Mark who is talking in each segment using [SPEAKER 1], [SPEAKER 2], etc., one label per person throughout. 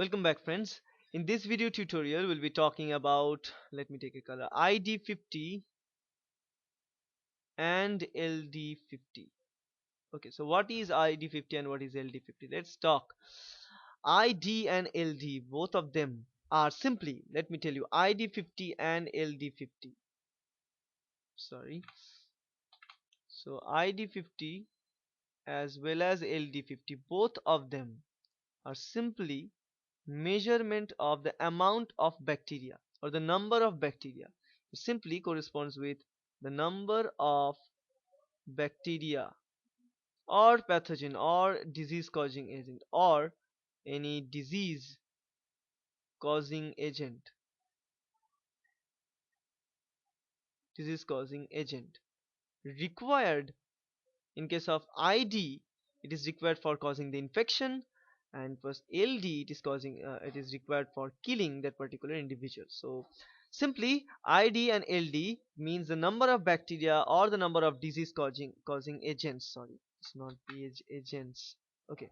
[SPEAKER 1] Welcome back, friends. In this video tutorial we'll be talking about, let me take a color, ID50 and LD50. Okay, so what is ID50 and what is LD50? Let's talk. ID and LD, both of them are simply, let me tell you, ID50 and LD50. Sorry. So ID50 as well as LD50, both of them are simply measurement of the amount of bacteria or the number of bacteria. It simply corresponds with the number of bacteria or pathogen or disease causing agent or any disease causing agent disease causing agent required. In case of ID, it is required for causing the infection, and for LD, it is required for killing that particular individual. So simply ID and LD means the number of bacteria or the number of disease causing agents. Sorry, it's not agents. Okay.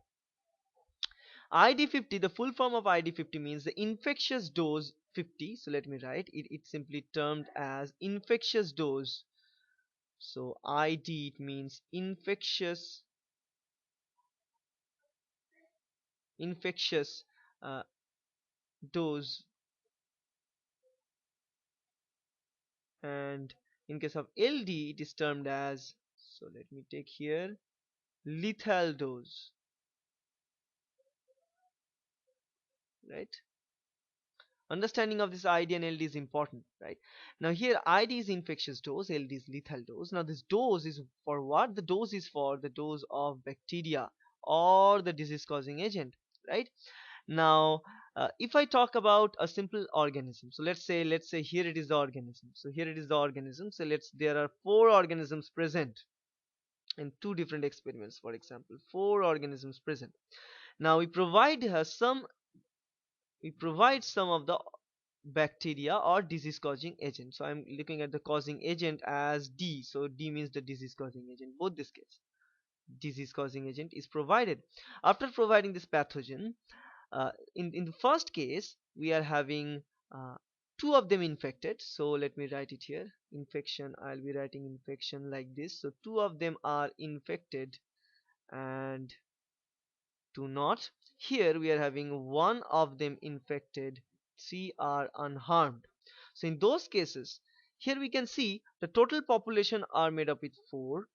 [SPEAKER 1] ID50, the full form of ID50 means the infectious dose 50. So let me write it. It's simply termed as infectious dose. So ID, it means infectious uh, dose, and in case of LD it is termed as, so let me take here, lethal dose, right? Understanding of this ID and LD is important, right? Now here ID is infectious dose, LD is lethal dose. Now this dose is for what? The dose is for the dose of bacteria or the disease causing agent, right? Now if I talk about a simple organism, so let's say here it is the organism, so here it is the organism, so there are four organisms present in two different experiments. For example, four organisms present. Now we provide some of the bacteria or disease causing agent. So I'm looking at the causing agent as D, so D means the disease causing agent. Both this case, disease causing agent is provided. After providing this pathogen, in the first case we are having uh, two of them infected. So let me write it here, infection. I'll be writing infection like this. So two of them are infected and two not. Here we are having one of them infected, three are unharmed. So in those cases, here we can see the total population are made up with four.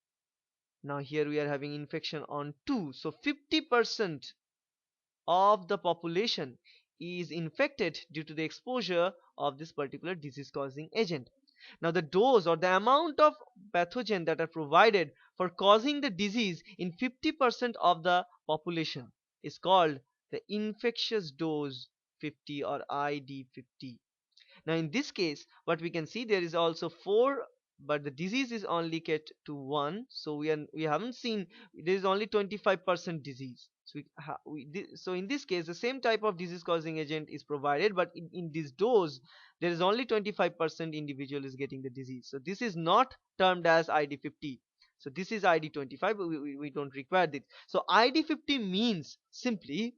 [SPEAKER 1] Now here we are having infection on two, so 50% of the population is infected due to the exposure of this particular disease causing agent. Now the dose or the amount of pathogen that are provided for causing the disease in 50% of the population is called the infectious dose 50 or ID50. Now in this case what we can see, there is also four, but the disease is only kept to one. So we haven't seen, there is only 25% disease. So so in this case the same type of disease causing agent is provided, but in this dose there is only 25% individual is getting the disease. So this is not termed as ID50. So this is ID25, but we don't require this. So ID50 means simply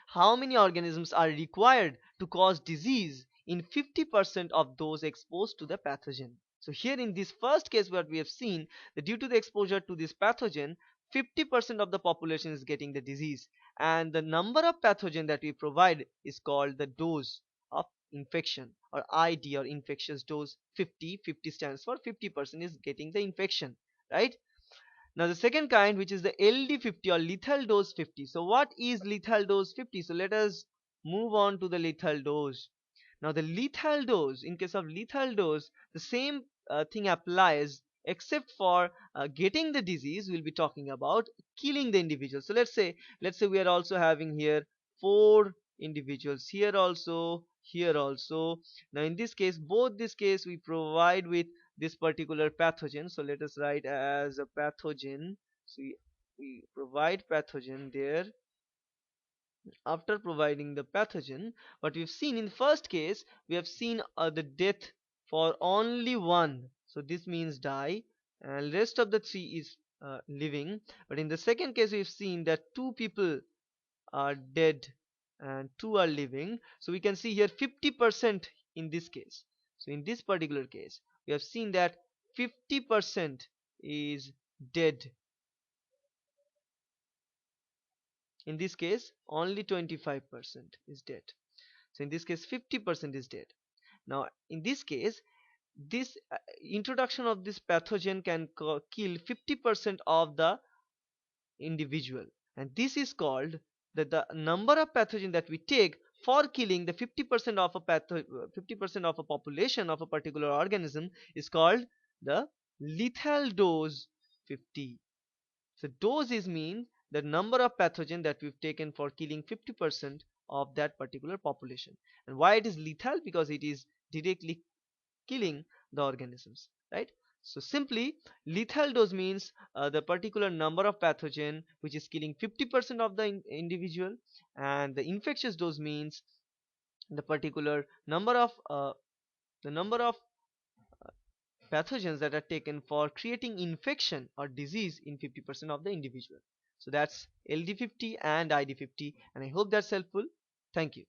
[SPEAKER 1] how many organisms are required to cause disease in 50% of those exposed to the pathogen. So here in this first case what we have seen, that due to the exposure to this pathogen, 50% of the population is getting the disease, and the number of pathogen that we provide is called the dose of infection, or ID, or infectious dose 50. 50 stands for 50% is getting the infection, right? Now the second kind, which is the LD50 or lethal dose 50. So what is lethal dose 50? So let us move on to the lethal dose. Now the lethal dose, in case of lethal dose, the same thing applies, except for getting the disease. We'll be talking about killing the individual. So let's say we are also having here four individuals, here also, here also. Now in this case, both this case we provide with this particular pathogen. So let us write as a pathogen. So we provide pathogen there. After providing the pathogen, what we've seen in the first case, we have seen the death for only one, so this means die, and rest of the three is living. But in the second case we've seen that two people are dead and 2 are living. So we can see here 50% in this case. So in this particular case, we have seen that 50% is dead. In this case, only 25% is dead. So in this case, 50% is dead. Now, in this case, this introduction of this pathogen can kill 50% of the individual, and this is called that the number of pathogen that we take for killing the 50% of a 50% of a population of a particular organism is called the lethal dose 50. So dose is mean the number of pathogen that we've taken for killing 50% of that particular population. And why it is lethal? Because it is directly killing the organisms, right? So simply lethal dose means the particular number of pathogen which is killing 50% of the individual, and the infectious dose means the particular number of pathogens that are taken for creating infection or disease in 50% of the individual. So that's LD50 and ID50, and I hope that's helpful. Thank you.